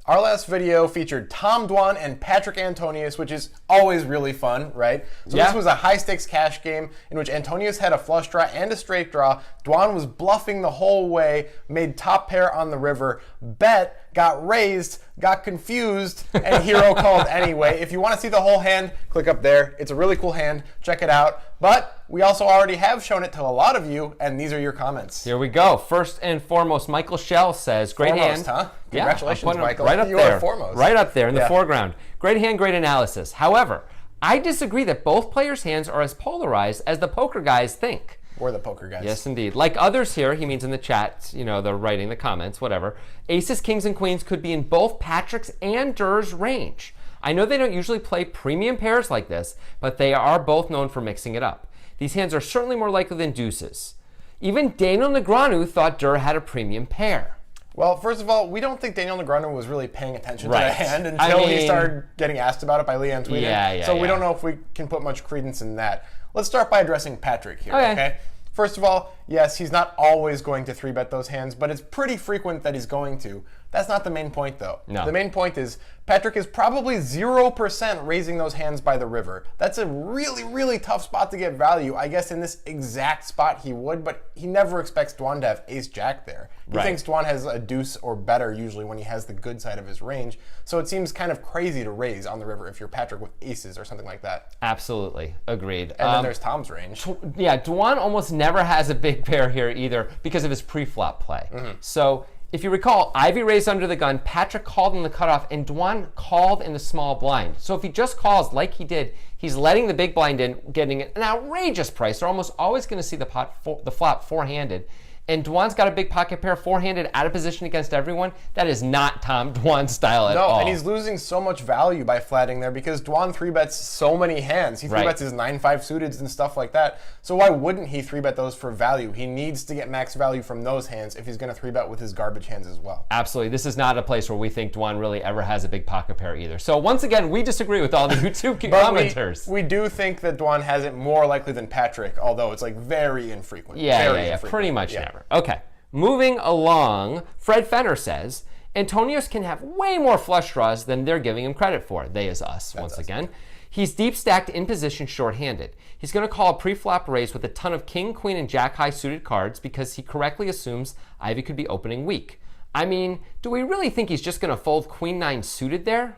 Our last video featured Tom Dwan and Patrick Antonius, which is always really fun, right? So This was a high-stakes cash game in which Antonius had a flush draw and a straight draw. Dwan was bluffing the whole way, made top pair on the river, bet, got raised, got confused, and hero called anyway. If you want to see the whole hand, click up there. It's a really cool hand. Check it out. But we also already have shown it to a lot of you, and these are your comments. Here we go. First and foremost, Michael Schell says, great foremost, hand. Huh? Congratulations, Michael. Right up you there. Are foremost. Right up there in the foreground. Great hand, great analysis. However, I disagree that both players' hands are as polarized as the poker guys think. We're the poker guys. Yes, indeed. Like others here, he means in the chat, you know, they're writing the comments, whatever. Aces, kings, and queens could be in both Patrick's and Durr's range. I know they don't usually play premium pairs like this, but they are both known for mixing it up. These hands are certainly more likely than deuces. Even Daniel Negreanu thought Durr had a premium pair. Well, first of all, we don't think Daniel Negreanu was really paying attention to the hand until he started getting asked about it by Leanne Tweeden. So we don't know if we can put much credence in that. Let's start by addressing Patrick here, okay? First of all, yes, he's not always going to 3-bet those hands, but it's pretty frequent that he's going to. That's not the main point, though. No. The main point is Patrick is probably 0% raising those hands by the river. That's a really, really tough spot to get value. I guess in this exact spot he would, but he never expects Dwan to have ace-jack there. He thinks Dwan has a deuce or better usually when he has the good side of his range. So it seems kind of crazy to raise on the river if you're Patrick with aces or something like that. Absolutely. Agreed. And then there's Tom's range. Yeah, Dwan almost never has a big pair here either because of his pre-flop play. So if you recall, Ivy raised under the gun, Patrick called in the cutoff, and Dwan called in the small blind. So if he just calls like he did, he's letting the big blind in, getting an outrageous price. They're almost always going to see the flop four-handed. And Dwan's got a big pocket pair, four-handed, out of position against everyone. That is not Tom Dwan's style at all. No, and he's losing so much value by flatting there because Dwan 3-bets so many hands. He 3-bets his 9-5 suiteds and stuff like that. So why wouldn't he 3-bet those for value? He needs to get max value from those hands if he's going to 3-bet with his garbage hands as well. Absolutely. This is not a place where we think Dwan really ever has a big pocket pair either. So once again, we disagree with all the YouTube commenters. We do think that Dwan has it more likely than Patrick, although it's like very infrequent. Yeah, pretty much never. Okay, moving along, Fred Fenner says, Antonius can have way more flush draws than they're giving him credit for. They is us, once again. He's deep stacked in position short-handed. He's going to call a pre-flop raise with a ton of king, queen, and jack-high suited cards because he correctly assumes Ivy could be opening weak. I mean, do we really think he's just going to fold queen-9 suited there?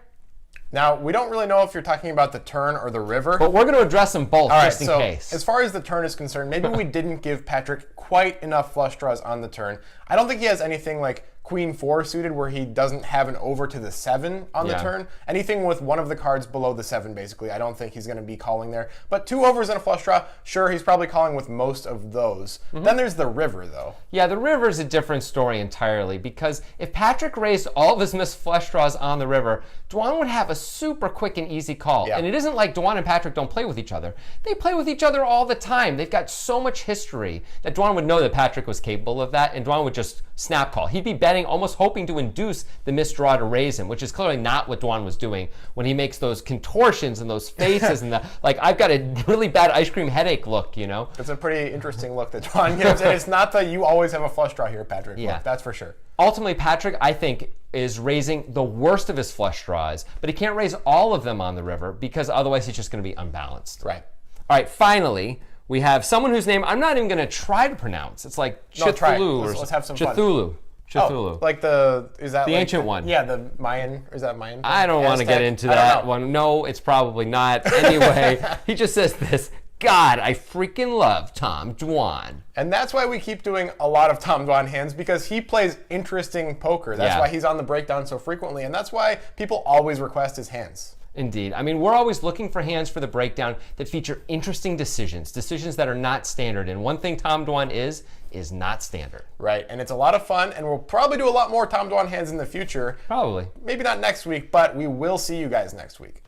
Now, we don't really know if you're talking about the turn or the river. But we're going to address them both just in case. As far as the turn is concerned, maybe we didn't give Patrick quite enough flush draws on the turn. I don't think he has anything like Queen 4 suited where he doesn't have an over to the 7 on the turn. Anything with one of the cards below the 7, basically, I don't think he's going to be calling there. But 2 overs and a flush draw, sure, he's probably calling with most of those. Then there's the river, though. Yeah, the river's a different story entirely because if Patrick raised all of his missed flush draws on the river, Dwan would have a super quick and easy call. And it isn't like Dwan and Patrick don't play with each other. They play with each other all the time. They've got so much history that Dwan would know that Patrick was capable of that, and Dwan would just snap call. He'd be betting, almost hoping to induce the missed draw to raise him, which is clearly not what Dwan was doing when he makes those contortions and those faces and the, like, I've got a really bad ice cream headache look, you know? It's a pretty interesting look that Dwan gives, and it's not that you always have a flush draw here, Patrick. Yeah. Look, that's for sure. Ultimately, Patrick, I think, is raising the worst of his flush draws, but he can't raise all of them on the river because otherwise he's just going to be unbalanced. Right. All right, finally, we have someone whose name I'm not even going to try to pronounce. It's like Cthulhu. Let's have some Cthulhu. fun. Cthulhu. Like is that the like ancient one? Yeah, the Mayan, or is that Mayan? I don't want to get into that one. No, it's probably not. Anyway, he just says this, God, I freaking love Tom Dwan. And that's why we keep doing a lot of Tom Dwan hands, because he plays interesting poker. That's why he's on the breakdown so frequently, and that's why people always request his hands. Indeed. I mean, we're always looking for hands for the breakdown that feature interesting decisions that are not standard. And one thing Tom Dwan is not standard. Right, and it's a lot of fun, and we'll probably do a lot more Tom Dwan hands in the future. Probably. Maybe not next week, but we will see you guys next week.